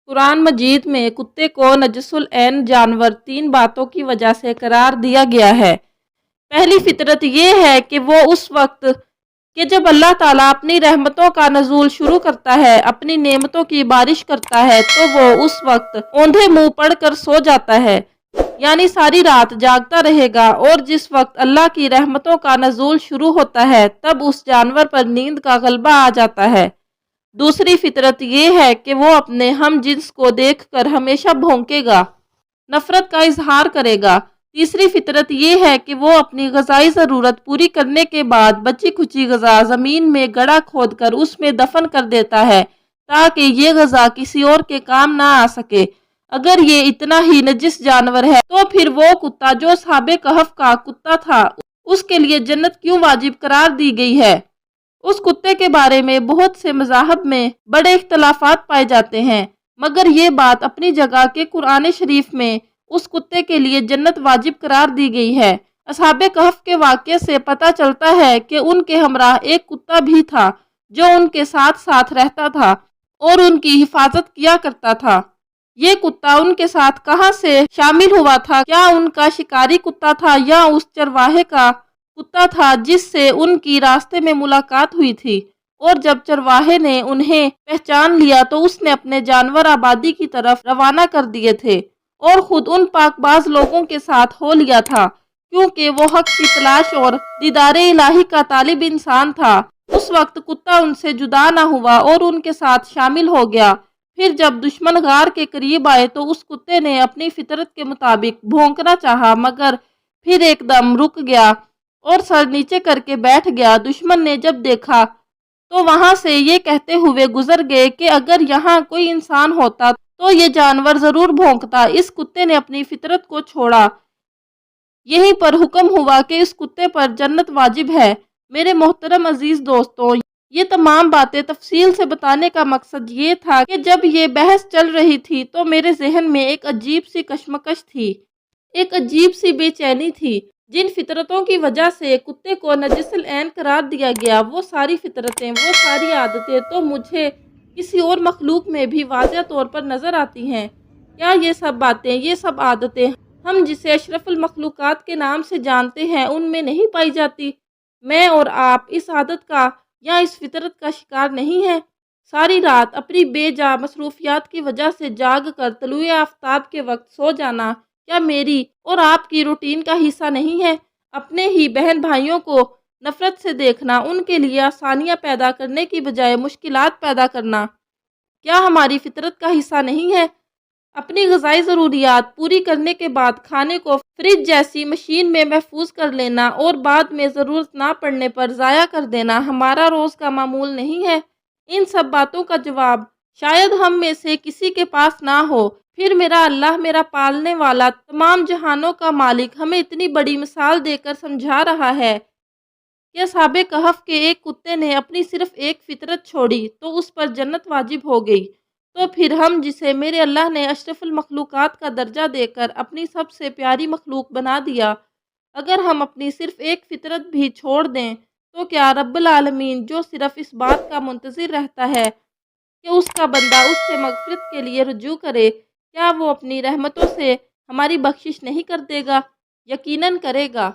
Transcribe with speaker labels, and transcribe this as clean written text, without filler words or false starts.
Speaker 1: قرآن مجید میں کتے کو نجس العین جانور 3 باتوں کی وجہ سے قرار دیا گیا ہے۔ پہلی فطرت یہ ہے کہ وہ اس وقت کہ جب اللہ تعالیٰ اپنی رحمتوں کا نزول شروع کرتا ہے، اپنی نعمتوں کی بارش کرتا ہے، تو وہ اس وقت اوندھے منہ پڑ کر سو جاتا ہے، یعنی ساری رات جاگتا رہے گا، اور جس وقت اللہ کی رحمتوں کا نزول شروع ہوتا ہے تب اس جانور پر نیند کا غلبہ آ جاتا ہے۔ دوسری فطرت یہ ہے کہ وہ اپنے ہم جنس کو دیکھ کر ہمیشہ بھونکے گا، نفرت کا اظہار کرے گا۔ تیسری فطرت یہ ہے کہ وہ اپنی غذائی ضرورت پوری کرنے کے بعد بچی کھچی غذا زمین میں گڑھا کھود کر اس میں دفن کر دیتا ہے تاکہ یہ غذا کسی اور کے کام نہ آ سکے۔ اگر یہ اتنا ہی نجس جانور ہے تو پھر وہ کتا جو اصحاب کہف کا کتا تھا، اس کے لیے جنت کیوں واجب قرار دی گئی ہے؟ اس کتے کے بارے میں بہت سے مذاہب میں بڑے اختلافات پائے جاتے ہیں، مگر یہ بات اپنی جگہ کہ قرآن شریف میں اس کتے کے لیے جنت واجب قرار دی گئی ہے۔ اصحاب کہف کے واقعے سے پتہ چلتا ہے کہ ان کے ہمراہ ایک کتا بھی تھا جو ان کے ساتھ ساتھ رہتا تھا اور ان کی حفاظت کیا کرتا تھا۔ یہ کتا ان کے ساتھ کہاں سے شامل ہوا تھا؟ کیا ان کا شکاری کتا تھا یا اس چرواہے کا کتا تھا جس سے ان کی راستے میں ملاقات ہوئی تھی؟ اور جب چرواہے نے انہیں پہچان لیا تو اس نے اپنے جانور آبادی کی طرف روانہ کر دیے تھے اور خود ان پاک باز لوگوں کے ساتھ ہو لیا تھا، کیونکہ وہ حق کی تلاش اور دیدار الہی کا طالب انسان تھا۔ اس وقت کتا ان سے جدا نہ ہوا اور ان کے ساتھ شامل ہو گیا۔ پھر جب دشمن غار کے قریب آئے تو اس کتے نے اپنی فطرت کے مطابق بھونکنا چاہا، مگر پھر ایک دم رک گیا اور سر نیچے کر کے بیٹھ گیا۔ دشمن نے جب دیکھا تو وہاں سے یہ کہتے ہوئے گزر گئے کہ اگر یہاں کوئی انسان ہوتا تو یہ جانور ضرور بھونکتا۔ اس کتے نے اپنی فطرت کو چھوڑا۔ یہیں پر حکم ہوا کہ اس کتے پر جنت واجب ہے۔ میرے محترم عزیز دوستوں، یہ تمام باتیں تفصیل سے بتانے کا مقصد یہ تھا کہ جب یہ بحث چل رہی تھی تو میرے ذہن میں ایک عجیب سی کشمکش تھی، ایک عجیب سی بے چینی تھی۔ جن فطرتوں کی وجہ سے کتے کو نجس العین قرار دیا گیا، وہ ساری فطرتیں، وہ ساری عادتیں تو مجھے کسی اور مخلوق میں بھی واضح طور پر نظر آتی ہیں۔ کیا یہ سب باتیں، یہ سب عادتیں ہم جسے اشرف المخلوقات کے نام سے جانتے ہیں ان میں نہیں پائی جاتی؟ میں اور آپ اس عادت کا یا اس فطرت کا شکار نہیں ہیں؟ ساری رات اپنی بے جا مصروفیات کی وجہ سے جاگ کر طلوع آفتاب کے وقت سو جانا کیا میری اور آپ کی روٹین کا حصہ نہیں ہے؟ اپنے ہی بہن بھائیوں کو نفرت سے دیکھنا، ان کے لیے آسانیاں پیدا کرنے کی بجائے مشکلات پیدا کرنا، کیا ہماری فطرت کا حصہ نہیں ہے؟ اپنی غذائی ضروریات پوری کرنے کے بعد کھانے کو فریج جیسی مشین میں محفوظ کر لینا اور بعد میں ضرورت نہ پڑنے پر ضائع کر دینا ہمارا روز کا معمول نہیں ہے؟ ان سب باتوں کا جواب شاید ہم میں سے کسی کے پاس نہ ہو۔ پھر میرا اللہ، میرا پالنے والا، تمام جہانوں کا مالک ہمیں اتنی بڑی مثال دے کر سمجھا رہا ہے کہ اصحاب کہف کے ایک کتے نے اپنی صرف ایک فطرت چھوڑی تو اس پر جنت واجب ہو گئی، تو پھر ہم جسے میرے اللہ نے اشرف المخلوقات کا درجہ دے کر اپنی سب سے پیاری مخلوق بنا دیا، اگر ہم اپنی صرف ایک فطرت بھی چھوڑ دیں تو کیا رب العالمین جو صرف اس بات کا منتظر رہتا ہے کہ اس کا بندہ اس سے مغفرت کے لیے رجوع کرے، کیا وہ اپنی رحمتوں سے ہماری بخشش نہیں کر دے گا؟ یقیناً کرے گا۔